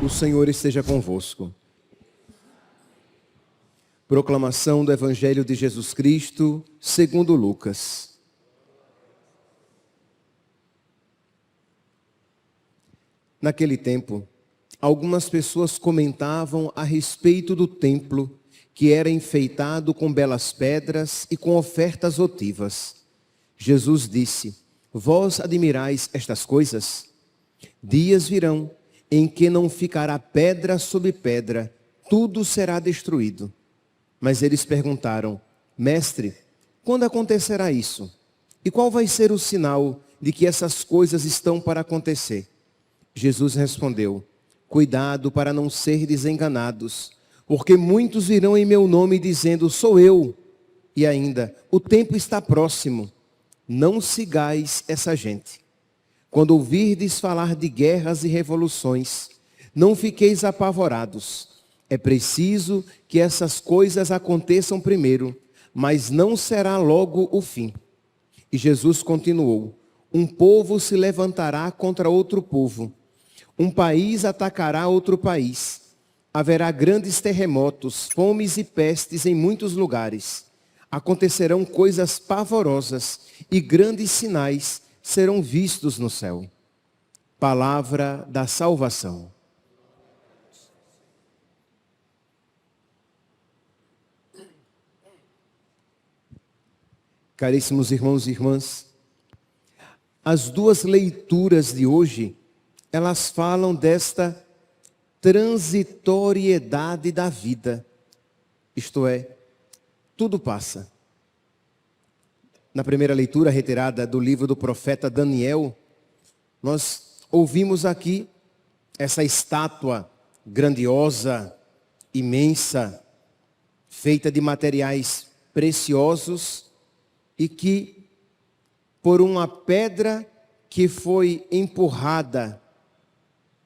O Senhor esteja convosco. Proclamação do Evangelho de Jesus Cristo, segundo Lucas. Naquele tempo, algumas pessoas comentavam a respeito do templo, que era enfeitado com belas pedras e com ofertas votivas. Jesus disse: Vós admirais estas coisas? Dias virão em que não ficará pedra sobre pedra, tudo será destruído. Mas eles perguntaram: Mestre, quando acontecerá isso? E qual vai ser o sinal de que essas coisas estão para acontecer? Jesus respondeu: Cuidado para não serdes enganados, porque muitos virão em meu nome dizendo: Sou eu. E ainda: O tempo está próximo. Não sigais essa gente. Quando ouvirdes falar de guerras e revoluções, não fiqueis apavorados. É preciso que essas coisas aconteçam primeiro, mas não será logo o fim. E Jesus continuou: Um povo se levantará contra outro povo. Um país atacará outro país. Haverá grandes terremotos, fomes e pestes em muitos lugares. Acontecerão coisas pavorosas e grandes sinais serão vistos no céu. Palavra da salvação. Caríssimos irmãos e irmãs, as duas leituras de hoje, elas falam desta transitoriedade da vida. Isto é, tudo passa. Na primeira leitura retirada do livro do profeta Daniel, nós ouvimos aqui essa estátua grandiosa, imensa, feita de materiais preciosos e que, por uma pedra que foi empurrada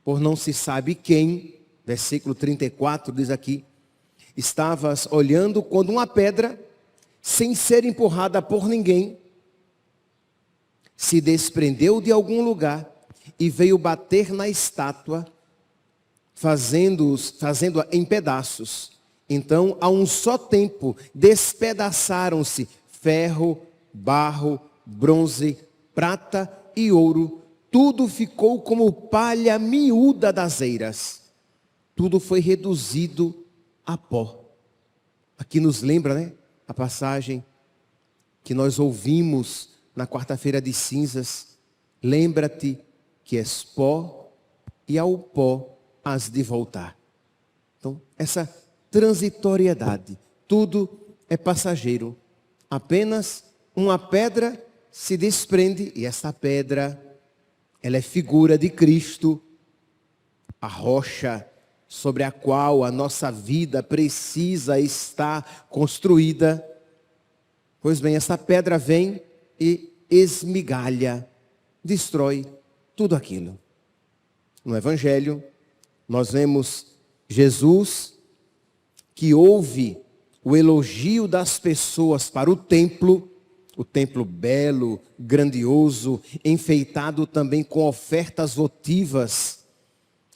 por não se sabe quem, versículo 34 diz aqui, estavas olhando quando uma pedra, sem ser empurrada por ninguém, se desprendeu de algum lugar e veio bater na estátua, fazendo-a em pedaços. Então, a um só tempo, despedaçaram-se ferro, barro, bronze, prata e ouro. Tudo ficou como palha miúda das eiras. Tudo foi reduzido a pó. Aqui nos lembra, né? A passagem que nós ouvimos na quarta-feira de cinzas. Lembra-te que és pó e ao pó has de voltar. Então, essa transitoriedade, tudo é passageiro. Apenas uma pedra se desprende e essa pedra, ela é figura de Cristo, a rocha sobre a qual a nossa vida precisa estar construída. Pois bem, essa pedra vem e esmigalha, destrói tudo aquilo. No Evangelho, nós vemos Jesus que ouve o elogio das pessoas para o templo belo, grandioso, enfeitado também com ofertas votivas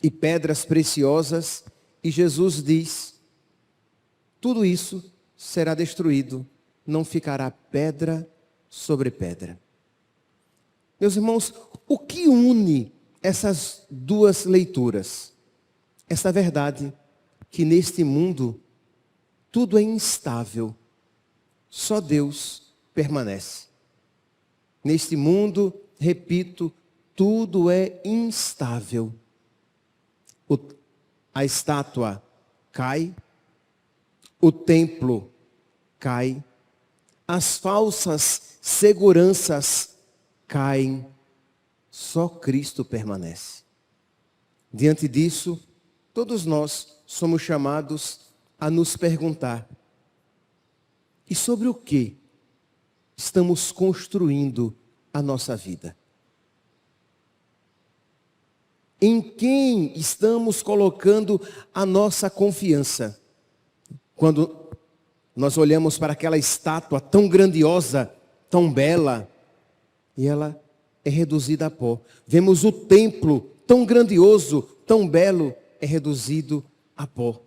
e pedras preciosas, e Jesus diz: tudo isso será destruído, não ficará pedra sobre pedra. Meus irmãos, o que une essas duas leituras? Essa verdade que neste mundo tudo é instável, só Deus permanece. Neste mundo, repito, tudo é instável. A estátua cai, o templo cai, as falsas seguranças caem, só Cristo permanece. Diante disso, todos nós somos chamados a nos perguntar: E sobre o que estamos construindo a nossa vida? Em quem estamos colocando a nossa confiança? Quando nós olhamos para aquela estátua tão grandiosa, tão bela, e ela é reduzida a pó. Vemos o templo tão grandioso, tão belo, é reduzido a pó.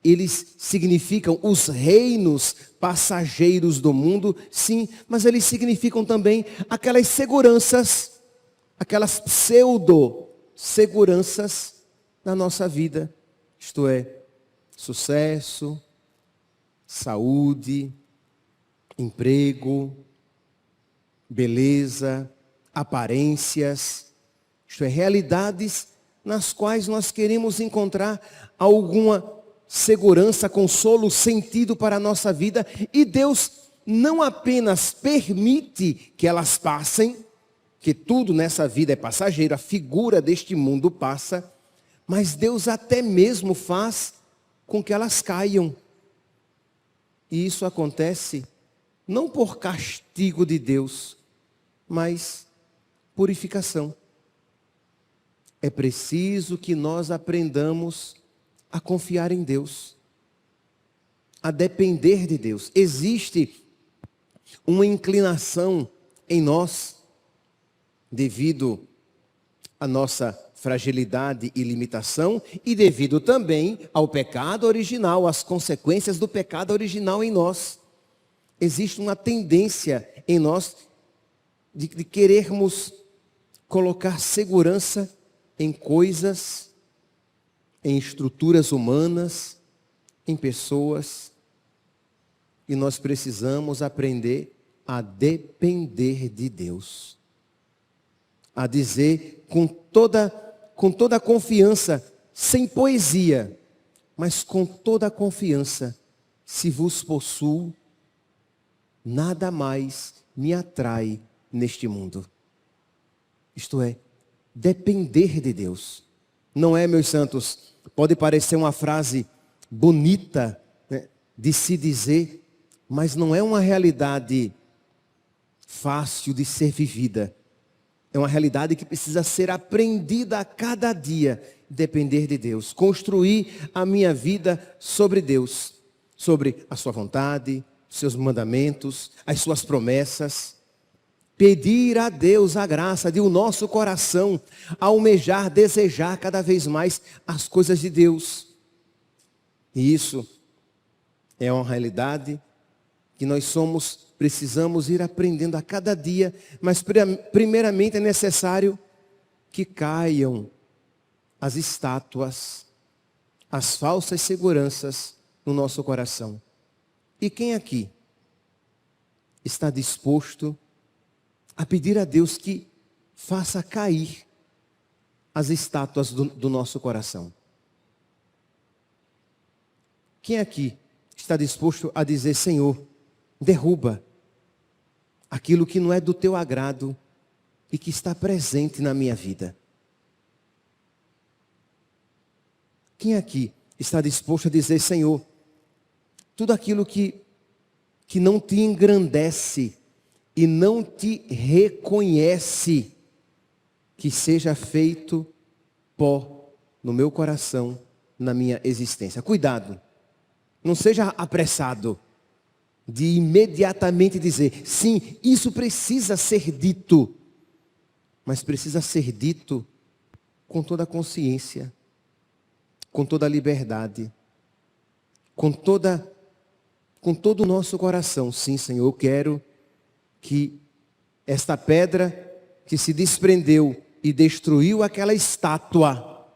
Eles significam os reinos passageiros do mundo, sim, mas eles significam também aquelas seguranças, aquelas pseudo-seguranças na nossa vida. Isto é, sucesso, saúde, emprego, beleza, aparências. Isto é, realidades nas quais nós queremos encontrar alguma segurança, consolo, sentido para a nossa vida. E Deus não apenas permite que elas passem, que tudo nessa vida é passageiro, a figura deste mundo passa, mas Deus até mesmo faz com que elas caiam. E isso acontece não por castigo de Deus, mas purificação. É preciso que nós aprendamos a confiar em Deus, a depender de Deus. Existe uma inclinação em nós, devido à nossa fragilidade e limitação, e devido também ao pecado original, às consequências do pecado original em nós. Existe uma tendência em nós de querermos colocar segurança em coisas, em estruturas humanas, em pessoas. E nós precisamos aprender a depender de Deus. A dizer com toda a confiança, sem poesia, mas com toda a confiança: se vos possuo, nada mais me atrai neste mundo. Isto é, depender de Deus. Não é, meus santos, pode parecer uma frase bonita, né, de se dizer, mas não é uma realidade fácil de ser vivida. É uma realidade que precisa ser aprendida a cada dia. Depender de Deus. Construir a minha vida sobre Deus. Sobre a sua vontade, seus mandamentos, as suas promessas. Pedir a Deus a graça de o nosso coração almejar, desejar cada vez mais as coisas de Deus. E isso é uma realidade que nós precisamos ir aprendendo a cada dia, mas primeiramente é necessário que caiam as estátuas, as falsas seguranças no nosso coração. E quem aqui está disposto a pedir a Deus que faça cair as estátuas do nosso coração? Quem aqui está disposto a dizer: Senhor, derruba aquilo que não é do teu agrado e que está presente na minha vida? Quem aqui está disposto a dizer: Senhor, tudo aquilo que não te engrandece e não te reconhece, que seja feito pó no meu coração, na minha existência? Cuidado, não seja apressado de imediatamente dizer: sim, isso precisa ser dito, mas precisa ser dito com toda a consciência, com toda a liberdade, com todo o nosso coração. Sim, Senhor, eu quero que esta pedra que se desprendeu e destruiu aquela estátua,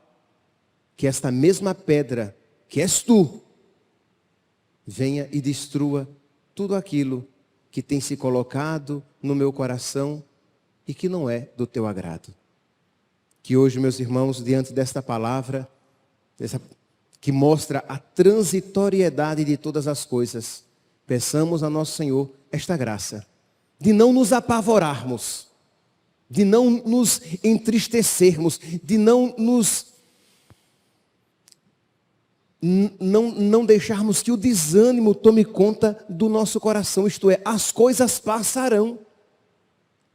que esta mesma pedra, que és tu, venha e destrua tudo aquilo que tem se colocado no meu coração e que não é do teu agrado. Que hoje, meus irmãos, diante desta palavra, que mostra a transitoriedade de todas as coisas, peçamos a nosso Senhor esta graça, de não nos apavorarmos, de não nos entristecermos, de não nos não deixarmos que o desânimo tome conta do nosso coração, isto é, as coisas passarão.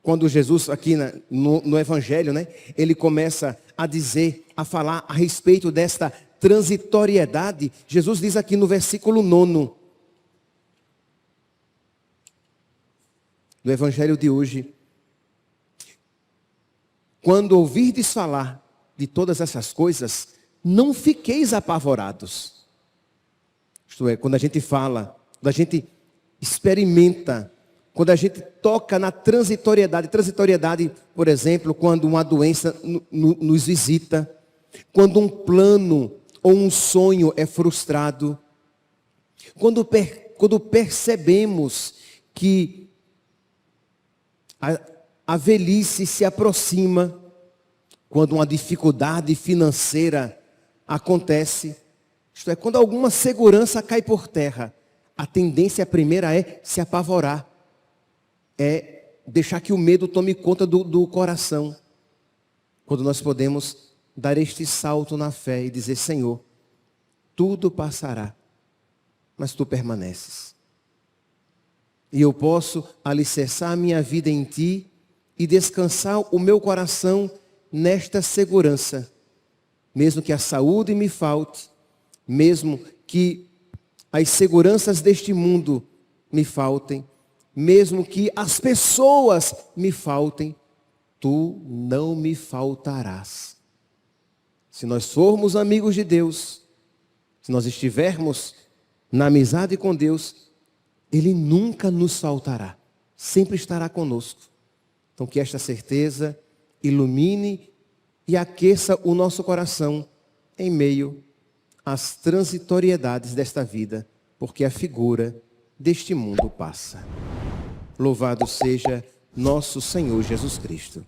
Quando Jesus, aqui no Evangelho, né, ele começa a dizer, a falar a respeito desta transitoriedade, Jesus diz aqui no versículo 9 do Evangelho de hoje: quando ouvirdes falar de todas essas coisas, não fiqueis apavorados. Isto é, quando a gente fala, quando a gente experimenta, quando a gente toca na transitoriedade, por exemplo, quando uma doença nos visita, quando um plano ou um sonho é frustrado, quando percebemos que a velhice se aproxima, quando uma dificuldade financeira acontece, isto é, quando alguma segurança cai por terra, a tendência primeira é se apavorar, é deixar que o medo tome conta do coração. Quando nós podemos dar este salto na fé e dizer: Senhor, tudo passará, mas Tu permaneces. E eu posso alicerçar a minha vida em Ti e descansar o meu coração nesta segurança. Mesmo que a saúde me falte, mesmo que as seguranças deste mundo me faltem, mesmo que as pessoas me faltem, Tu não me faltarás. Se nós formos amigos de Deus, se nós estivermos na amizade com Deus, Ele nunca nos faltará, sempre estará conosco. Então que esta certeza ilumine e aqueça o nosso coração em meio às transitoriedades desta vida, porque a figura deste mundo passa. Louvado seja nosso Senhor Jesus Cristo.